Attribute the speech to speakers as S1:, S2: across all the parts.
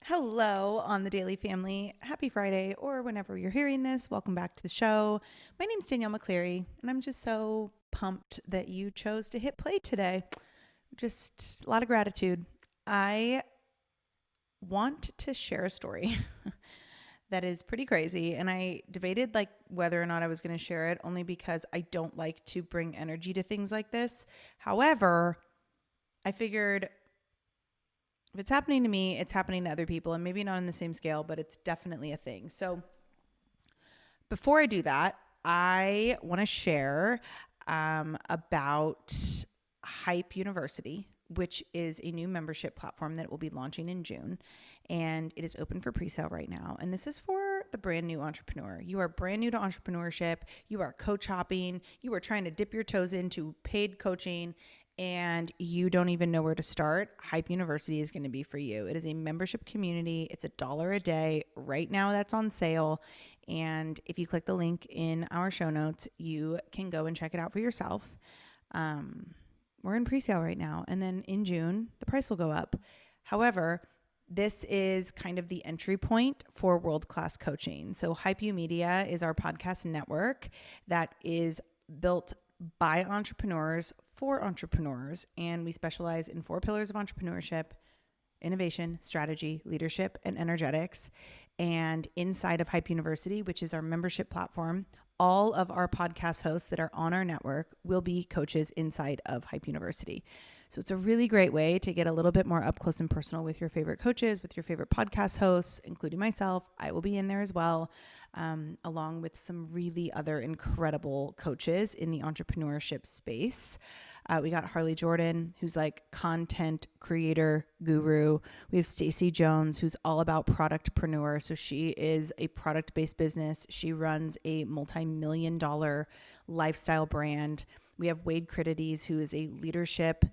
S1: Hello on the Daily Family. Happy Friday, or whenever you're hearing this, welcome back to the show. My name's Danielle McCleary, and I'm just so pumped that you chose to hit play today. Just a lot of gratitude. I want to share a story that is pretty crazy, and I debated whether or not I was going to share it, only because I don't like to bring energy to things like this. However, I figured if it's happening to me, it's happening to other people, and maybe not on the same scale, but it's definitely a thing. So before I do that, I want to share about Hype University, which is a new membership platform that will be launching in June, and it is open for pre-sale right now. And this is for the brand new entrepreneur. You are brand new to entrepreneurship. You are coach hopping. You are trying to dip your toes into paid coaching, and you don't even know where to start. Hype University is going to be for you. It is a membership community. It's $1 a day. Right now that's on sale. And if you click the link in our show notes, you can go and check it out for yourself. We're in pre-sale right now. And then in June, the price will go up. However, this is kind of the entry point for world-class coaching. So Hype U Media is our podcast network that is built by entrepreneurs for entrepreneurs. And we specialize in 4 pillars of entrepreneurship: innovation, strategy, leadership, and energetics. And inside of Hype University, which is our membership platform, all of our podcast hosts that are on our network will be coaches inside of Hype University. So it's a really great way to get a little bit more up close and personal with your favorite coaches, with your favorite podcast hosts, including myself. I will be in there as well, along with some really other incredible coaches in the entrepreneurship space. We got Harley Jordan, who's like content creator guru. We have Stacey Jones, who's all about productpreneur. So she is a product-based business. She runs a multi-million-dollar lifestyle brand. We have Wade Critides, who is a leadership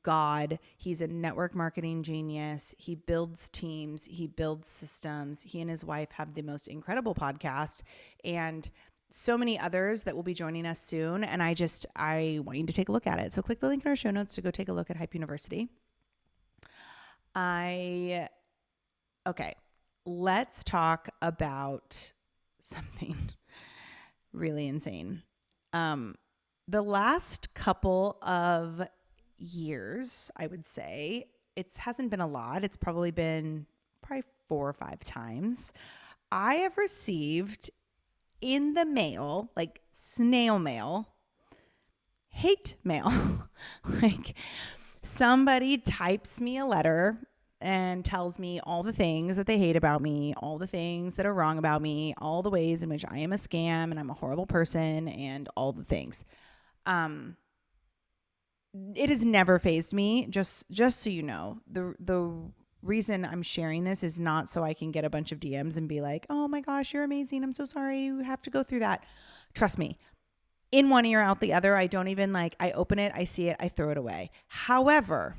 S1: God. He's a network marketing genius. He builds teams. He builds systems. He and his wife have the most incredible podcast, and so many others that will be joining us soon. And I want you to take a look at it. So click the link in our show notes to go take a look at Hype University. Okay, let's talk about something really insane. The last couple of years, I would say, it hasn't been a lot. It's probably been 4 or 5 times. I have received in the mail, like snail mail, hate mail. Like somebody types me a letter and tells me all the things that they hate about me, all the things that are wrong about me, all the ways in which I am a scam and I'm a horrible person, and all the things. It has never fazed me. Just so you know, the reason I'm sharing this is not so I can get a bunch of DMs and be like, oh my gosh, you're amazing. I'm so sorry you have to go through that. Trust me, in one ear, out the other. I don't even I open it, I see it, I throw it away. However,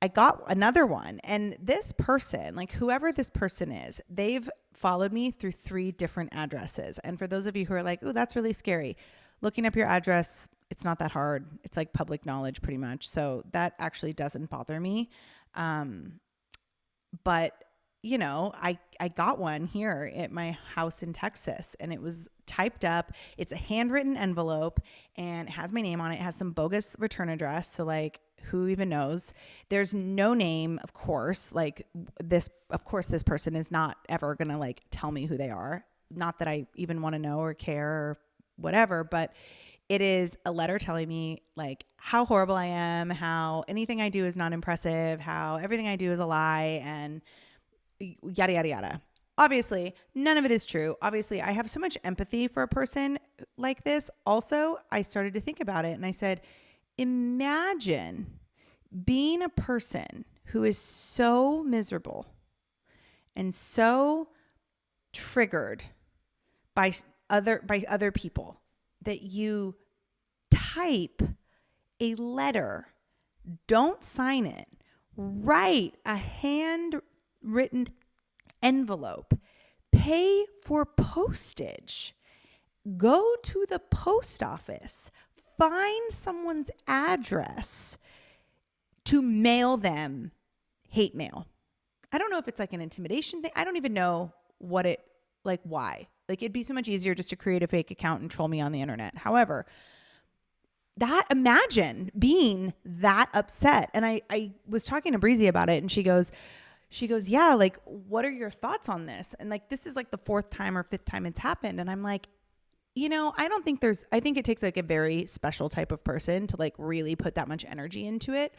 S1: I got another one, and this person, whoever this person is, they've followed me through 3 different addresses. And for those of you who are like, oh, that's really scary, looking up your address, it's not that hard. It's like public knowledge pretty much. So that actually doesn't bother me. But I got one here at my house in Texas, and it was typed up. It's a handwritten envelope, and it has my name on it. It has some bogus return address. So who even knows? There's no name, of course. This person is not ever going to tell me who they are. Not that I even want to know or care or whatever, but it is a letter telling me how horrible I am, how anything I do is not impressive, how everything I do is a lie, and yada, yada, yada. Obviously, none of it is true. Obviously, I have so much empathy for a person like this. Also, I started to think about it, and I said, imagine being a person who is so miserable and so triggered by other people that you type a letter, don't sign it, write a handwritten envelope, pay for postage, go to the post office, find someone's address to mail them hate mail. I don't know if it's like an intimidation thing. I don't even know what it, like why. Like it'd be so much easier just to create a fake account and troll me on the internet. However, imagine being that upset. And I was talking to Breezy about it, and she goes, yeah, like, what are your thoughts on this? And like, this is like the 4th time or 5th time it's happened. And I'm like, I think it takes like a very special type of person to like really put that much energy into it.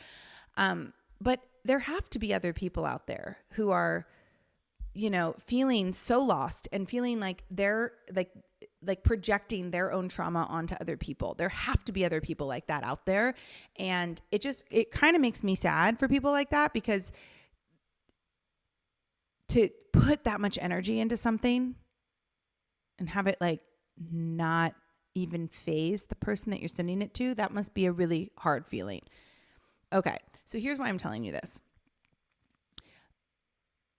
S1: But there have to be other people out there who are, feeling so lost and feeling like they're like projecting their own trauma onto other people. There have to be other people like that out there. And it kind of makes me sad for people like that, because to put that much energy into something and have it like not even phase the person that you're sending it to, that must be a really hard feeling. Okay, so here's why I'm telling you this.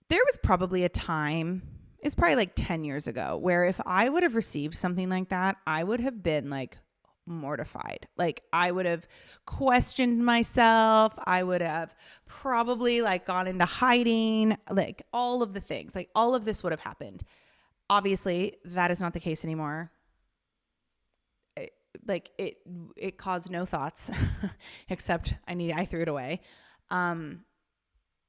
S1: There was probably a time, it's probably like 10 years ago, where if I would have received something like that, I would have been like mortified. Like I would have questioned myself. I would have probably like gone into hiding, like all of the things, like all of this would have happened. Obviously, that is not the case anymore. It caused no thoughts except I threw it away.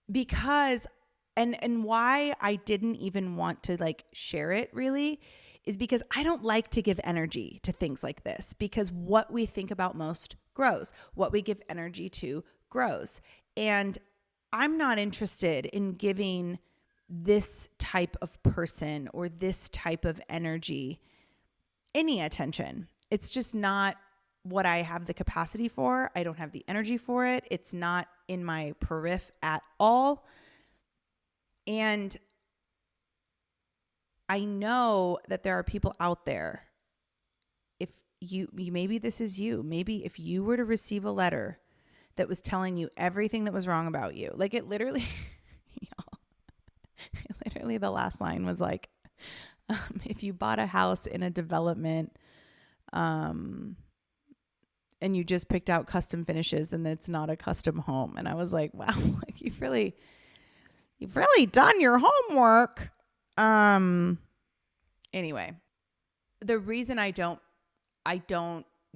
S1: Because and why I didn't even want to like share it really is because I don't like to give energy to things like this, because what we think about most grows. What we give energy to grows. And I'm not interested in giving this type of person or this type of energy any attention. It's just not what I have the capacity for. I don't have the energy for it. It's not in my periph at all. And I know that there are people out there. If you maybe this is you. Maybe if you were to receive a letter that was telling you everything that was wrong about you, like it literally, literally the last line was like, if you bought a house in a development, and you just picked out custom finishes, then it's not a custom home. And I was like, wow, like you've really done your homework. Anyway, the reason I don't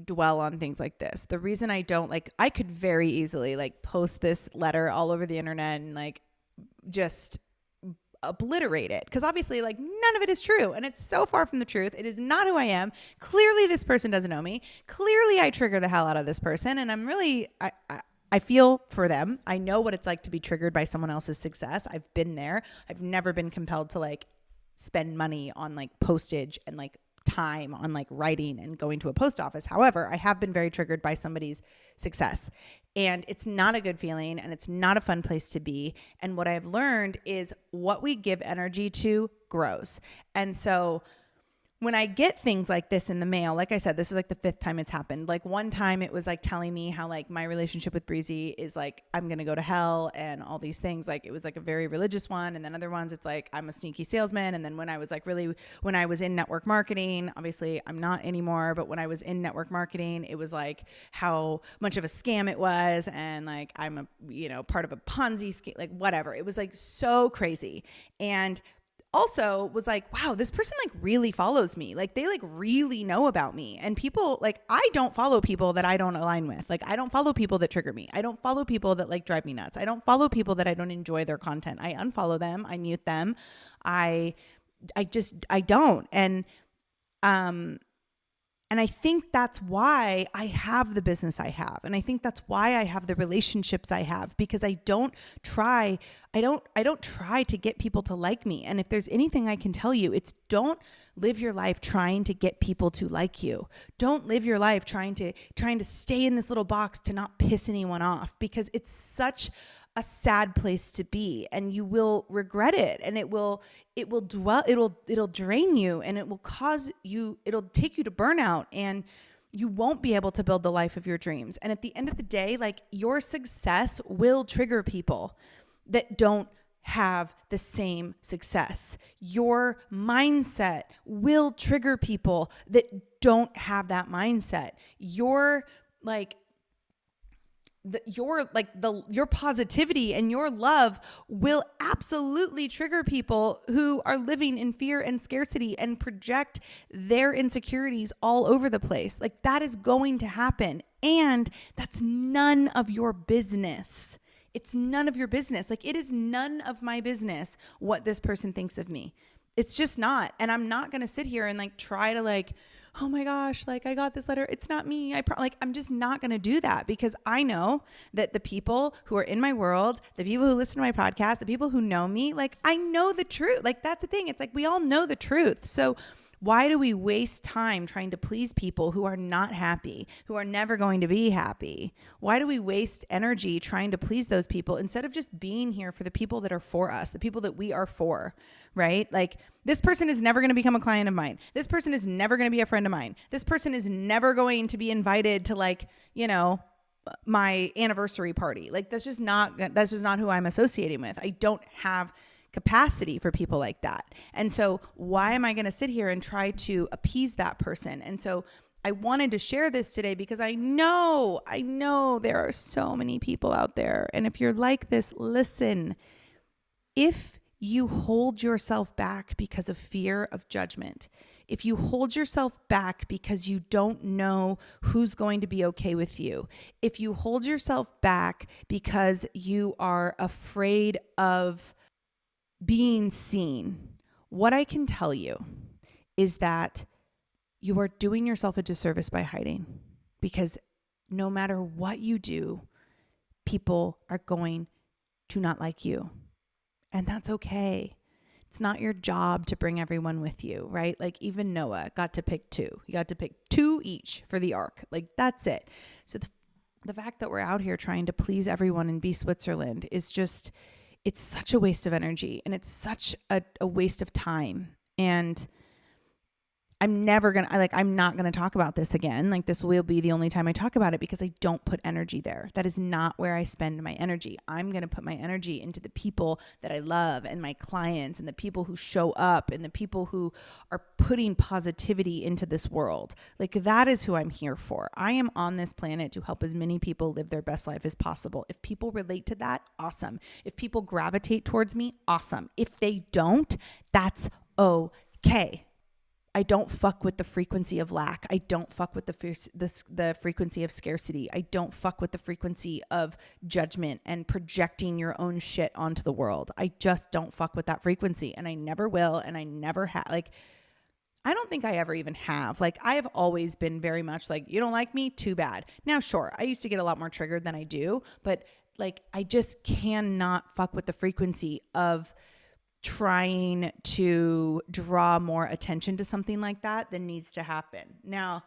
S1: dwell on things like this, the reason I don't like, I could very easily like post this letter all over the internet and like just obliterate it, because obviously like none of it is true, and it's so far from the truth. It is not who I am. Clearly this person doesn't know me. Clearly I trigger the hell out of this person, and I'm really I feel for them. I know what it's like to be triggered by someone else's success. I've been there. I've never been compelled to like spend money on like postage and like time on like writing and going to a post office. However, I have been very triggered by somebody's success, and it's not a good feeling, and it's not a fun place to be. And what I've learned is what we give energy to grows. And so when I get things like this in the mail, like I said, this is like the 5th time it's happened. Like one time it was like telling me how like my relationship with Breezy is like, I'm going to go to hell and all these things. Like it was like a very religious one. And then other ones, it's like, I'm a sneaky salesman. And then when I was in network marketing, obviously I'm not anymore, but when I was in network marketing, it was like how much of a scam it was. And like, I'm part of a Ponzi scheme, like whatever. It was like so crazy. And also was like, wow, this person like really follows me. Like they like really know about me. And people like, I don't follow people that I don't align with. Like I don't follow people that trigger me. I don't follow people that like drive me nuts. I don't follow people that I don't enjoy their content. I unfollow them. I mute them. I don't. And I think that's why I have the business I have. And I think that's why I have the relationships I have, because I don't try to get people to like me. And if there's anything I can tell you, it's don't live your life trying to get people to like you. Don't live your life trying to stay in this little box to not piss anyone off, because it's such a sad place to be, and you will regret it, and it'll drain you, and it'll take you to burnout, and you won't be able to build the life of your dreams. And at the end of the day, like your success will trigger people that don't have the same success. Your mindset will trigger people that don't have that mindset. your positivity and your love will absolutely trigger people who are living in fear and scarcity and project their insecurities all over the place. Like, that is going to happen. And that's none of your business. It's none of your business. Like, it is none of my business what this person thinks of me. It's just not. And I'm not going to sit here and like try to like, oh my gosh, like I got this letter. It's not me. I'm just not going to do that, because I know that the people who are in my world, the people who listen to my podcast, the people who know me, like I know the truth. Like, that's the thing. It's like, we all know the truth. So why do we waste time trying to please people who are not happy, who are never going to be happy? Why do we waste energy trying to please those people instead of just being here for the people that are for us, the people that we are for, right? Like, this person is never going to become a client of mine. This person is never going to be a friend of mine. This person is never going to be invited to, like, you know, my anniversary party. Like, that's just not who I'm associating with. I don't have capacity for people like that. And so why am I going to sit here and try to appease that person? And so I wanted to share this today because I know there are so many people out there. And if you're like this, listen, if you hold yourself back because of fear of judgment, if you hold yourself back because you don't know who's going to be okay with you, if you hold yourself back because you are afraid of being seen, what I can tell you is that you are doing yourself a disservice by hiding, because no matter what you do, people are going to not like you. And that's okay. It's not your job to bring everyone with you, right? Like, even Noah got to pick two. He got to pick two each for the ark. Like, that's it. So the fact that we're out here trying to please everyone and be Switzerland is just, it's such a waste of energy, and it's such a waste of time. And I'm not going to talk about this again. Like, this will be the only time I talk about it, because I don't put energy there. That is not where I spend my energy. I'm going to put my energy into the people that I love, and my clients, and the people who show up, and the people who are putting positivity into this world. Like, that is who I'm here for. I am on this planet to help as many people live their best life as possible. If people relate to that, awesome. If people gravitate towards me, awesome. If they don't, that's okay. I don't fuck with the frequency of lack. I don't fuck with the frequency of scarcity. I don't fuck with the frequency of judgment and projecting your own shit onto the world. I just don't fuck with that frequency, and I never will, and I never have. Like, I don't think I ever even have. Like, I have always been very much like, you don't like me? Too bad. Now, sure, I used to get a lot more triggered than I do, but like, I just cannot fuck with the frequency of trying to draw more attention to something like that than needs to happen. Now,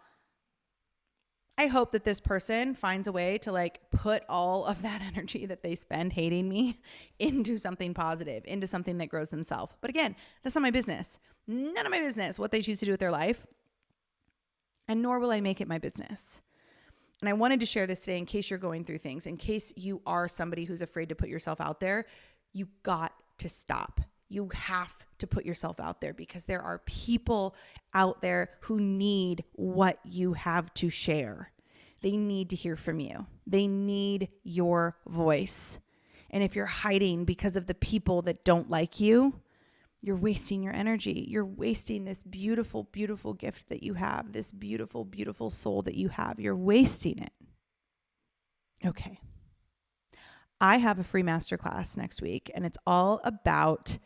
S1: I hope that this person finds a way to like put all of that energy that they spend hating me into something positive, into something that grows themselves. But again, that's not my business. None of my business what they choose to do with their life, and nor will I make it my business. And I wanted to share this today in case you're going through things, in case you are somebody who's afraid to put yourself out there. You got to stop. You have to put yourself out there, because there are people out there who need what you have to share. They need to hear from you. They need your voice. And if you're hiding because of the people that don't like you, you're wasting your energy. You're wasting this beautiful, beautiful gift that you have, this beautiful, beautiful soul that you have. You're wasting it. Okay. I have a free masterclass next week, and it's all about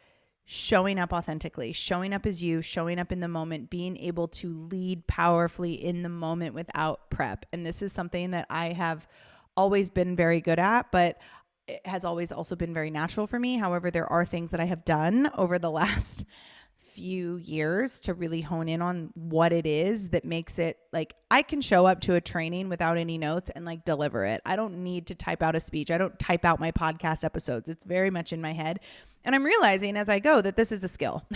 S1: showing up authentically, showing up as you, showing up in the moment, being able to lead powerfully in the moment without prep. And this is something that I have always been very good at, but it has always also been very natural for me. However, there are things that I have done over the last few years to really hone in on what it is that makes it like I can show up to a training without any notes and like deliver it. I don't need to type out a speech. I don't type out my podcast episodes. It's very much in my head. And I'm realizing as I go that this is a skill.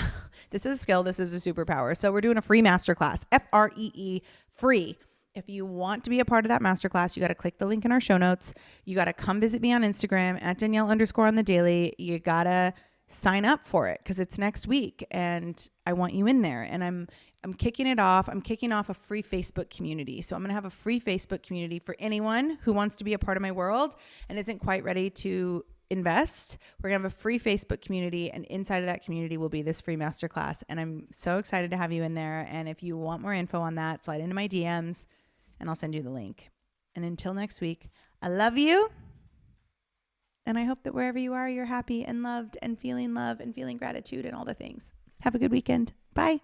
S1: This is a skill. This is a superpower. So we're doing a free masterclass, FREE, free. If you want to be a part of that masterclass, you got to click the link in our show notes. You got to come visit me on Instagram at Danielle_on_the_daily. You got to sign up for it because it's next week and I want you in there. And I'm kicking it off. I'm kicking off a free Facebook community. So I'm going to have a free Facebook community for anyone who wants to be a part of my world and isn't quite ready to invest. We're going to have a free Facebook community, and inside of that community will be this free masterclass. And I'm so excited to have you in there. And if you want more info on that, slide into my DMs and I'll send you the link. And until next week, I love you. And I hope that wherever you are, you're happy and loved and feeling love and feeling gratitude and all the things. Have a good weekend. Bye.